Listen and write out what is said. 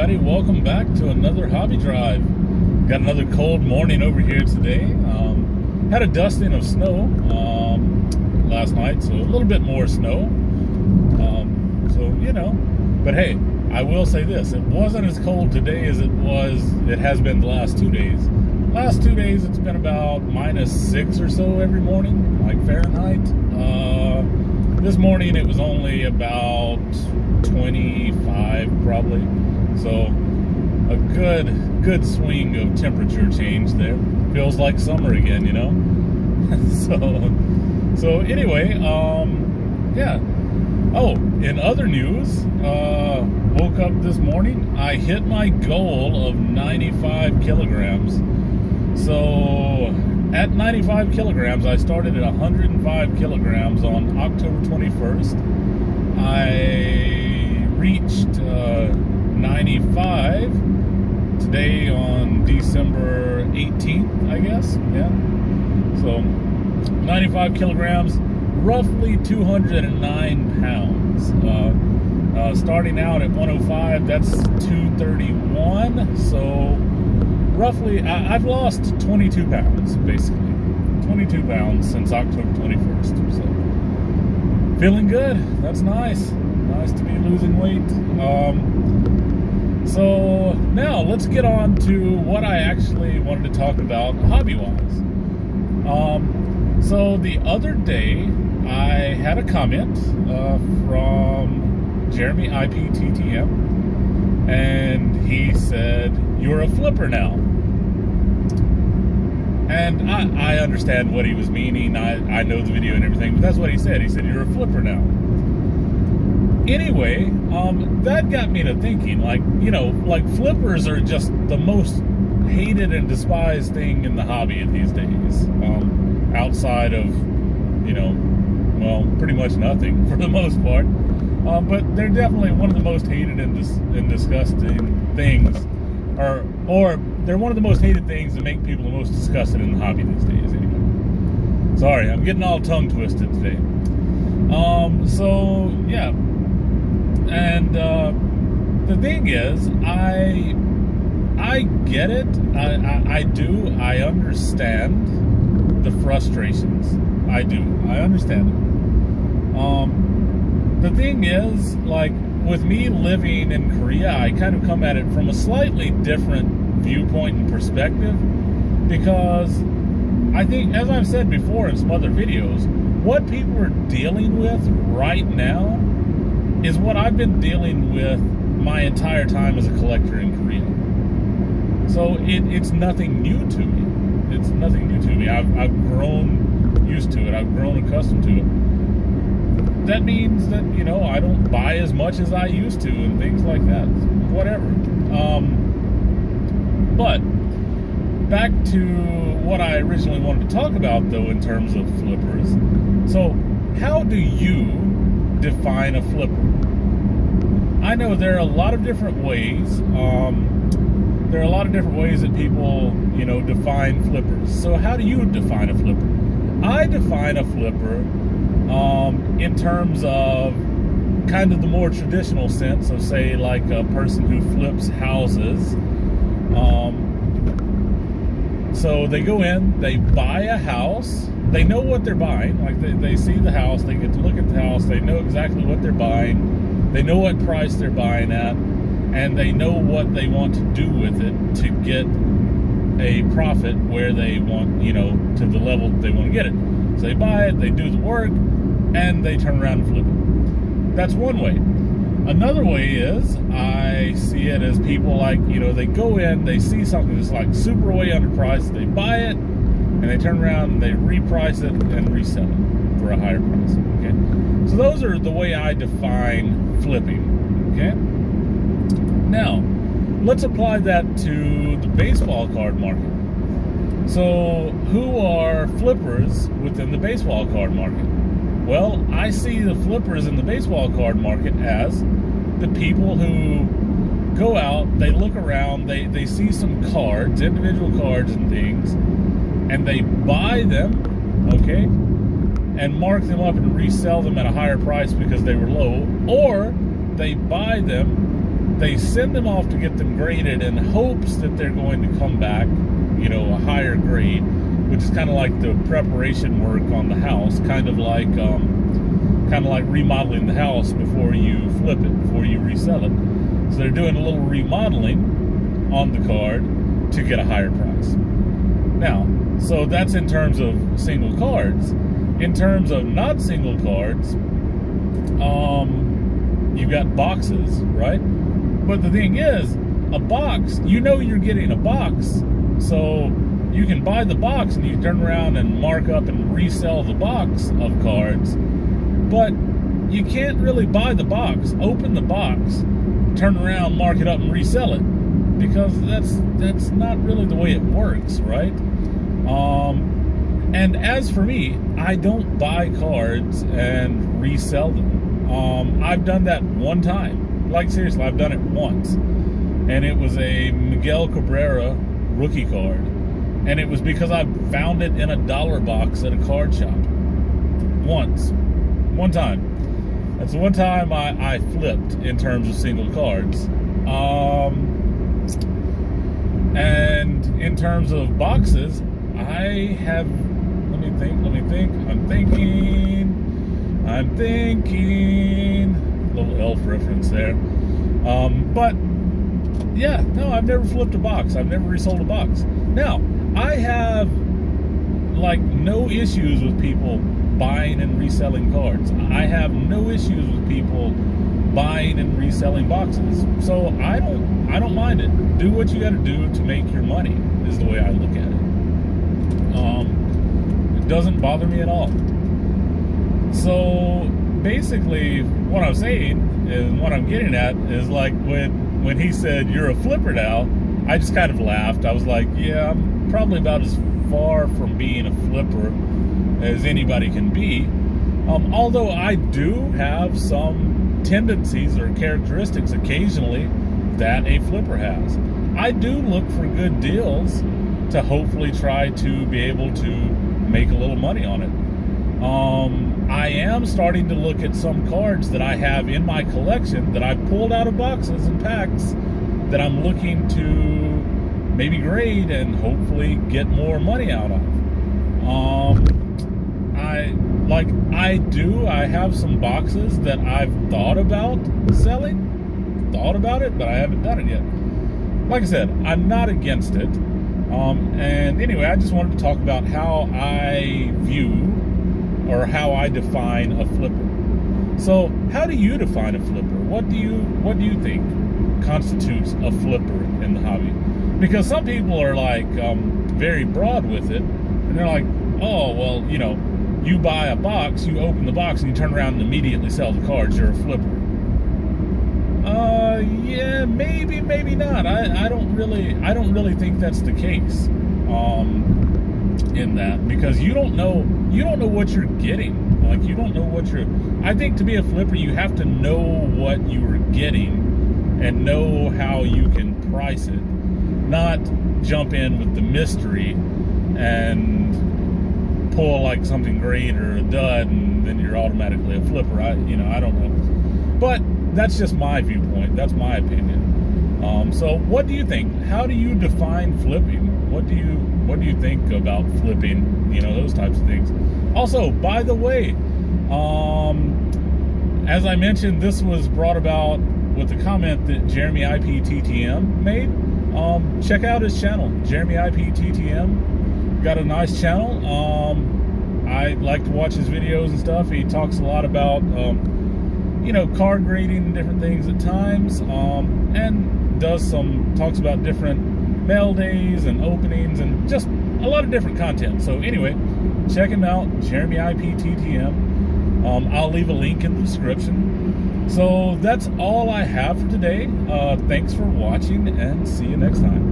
everybody, welcome back to another hobby drive. Got another cold morning over here today. Had a dusting of snow last night, so a little bit more snow. But hey, I will say this, it wasn't as cold today as it has been the last 2 days. Last 2 days it's been about -6 or so every morning, like Fahrenheit. This morning it was only about 25 probably, so a good swing of temperature change there. Feels like summer again, you know. so anyway, yeah. Oh, in other news, woke up this morning, I hit my goal of 95 kilograms. So at 95 kilograms, I started at 105 kilograms on October 21st. I reached 95 today on December 18th, I guess. Yeah. So 95 kilograms, roughly 209 pounds. Starting out at 105, that's 231. So roughly, I've lost 22 pounds, basically. 22 pounds since October 21st. So feeling good. That's nice. Nice to be losing weight. So now let's get on to what I actually wanted to talk about hobby-wise. So the other day I had a comment from Jeremy IP TTM, and he said, "You're a flipper now." And I understand what he was meaning. I know the video and everything, but that's what he said. He said, "You're a flipper now." Anyway, that got me to thinking, like flippers are just the most hated and despised thing in the hobby these days. Outside of, well, pretty much nothing for the most part. But they're definitely one of the most hated and disgusting things, or they're one of the most hated things that make people the most disgusted in the hobby these days, anyway. Sorry, I'm getting all tongue twisted today. So, yeah. And the thing is, I get it. I do. I understand the frustrations. I do. I understand it. The thing is, like, with me living in Korea, I kind of come at it from a slightly different viewpoint and perspective, because I think, as I've said before in some other videos, what people are dealing with right now is what I've been dealing with my entire time as a collector in Korea. So it's nothing new to me. It's nothing new to me. I've grown used to it. I've grown accustomed to it. That means that, I don't buy as much as I used to and things like that. Whatever. But back to what I originally wanted to talk about, though, in terms of flippers. So how do you define a flipper? I know there are a lot of different ways. There are a lot of different ways that people, define flippers. So how do you define a flipper? I define a flipper in terms of kind of the more traditional sense of, say, like a person who flips houses. So they go in, they buy a house, they know what they're buying, like they see the house, they get to look at the house, they know exactly what they're buying, they know what price they're buying at, and they know what they want to do with it to get a profit where they want, to the level that they want to get it. So they buy it, they do the work, and they turn around and flip it. That's one way. Another way is, I see it as people like, they go in, they see something that's like super way underpriced, they buy it, and they turn around and they reprice it and resell it for a higher price, okay? So those are the way I define flipping, okay? Now, let's apply that to the baseball card market. So, who are flippers within the baseball card market? Well, I see the flippers in the baseball card market as the people who go out, they look around, they see some cards, individual cards and things, and they buy them, okay, and mark them up and resell them at a higher price because they were low, or they buy them, they send them off to get them graded in hopes that they're going to come back, you know, a higher grade, which is kind of like the preparation work on the house, kind of like remodeling the house before you flip it, before you resell it. So they're doing a little remodeling on the card to get a higher price. Now, so that's in terms of single cards. In terms of not single cards, you've got boxes, right? But the thing is, a box, you know you're getting a box, so you can buy the box and you turn around and mark up and resell the box of cards, but you can't really buy the box, open the box, turn around, mark it up, and resell it, because that's not really the way it works, right? And as for me, I don't buy cards and resell them. I've done that one time. Like, seriously, I've done it once. And it was a Miguel Cabrera rookie card. And it was because I found it in a dollar box at a card shop. Once. One time. That's the one time I flipped in terms of single cards. And in terms of boxes, I have... Let me think. I'm thinking. Little elf reference there. But yeah, no, I've never flipped a box. I've never resold a box. Now, I have like no issues with people buying and reselling cards. I have no issues with people buying and reselling boxes. So I don't mind it. Do what you got to do to make your money is the way I look at it. It doesn't bother me at all. So basically what I'm saying and what I'm getting at is, like, when he said you're a flipper now, I just kind of laughed. I was like, yeah, I'm probably about as far from being a flipper as anybody can be. Although I do have some tendencies or characteristics occasionally that a flipper has. I do look for good deals to hopefully try to be able to make a little money on it. I am starting to look at some cards that I have in my collection that I've pulled out of boxes and packs that I'm looking to maybe grade and hopefully get more money out of. I have some boxes that I've thought about selling, but I haven't done it yet. Like I said, I'm not against it. And anyway, I just wanted to talk about how I view or how I define a flipper. So, how do you define a flipper? What do you think constitutes a flipper in the hobby? Because some people are like very broad with it, and they're like, oh, well, you know, you buy a box, you open the box, and you turn around and immediately sell the cards. You're a flipper. Yeah, maybe not. I don't really think that's the case. In that, because you don't know what you're getting. Like, you don't know what you're... I think to be a flipper, you have to know what you are getting and know how you can price it. Not jump in with the mystery and pull like something great or a dud and then you're automatically a flipper. I don't know. But that's just my viewpoint. That's my opinion. So what do you think? How do you define flipping? What do you think about flipping? You know, those types of things. Also, by the way, as I mentioned, this was brought about with a comment that Jeremy IP TTM made. Check out his channel, Jeremy IP TTM. Got a nice channel. I like to watch his videos and stuff. He talks a lot about, card grading and different things at times, and talks about different mail days and openings and just a lot of different content. So anyway, check him out, Jeremy IP TTM. I'll leave a link in the description. So that's all I have for today. Thanks for watching, and see you next time.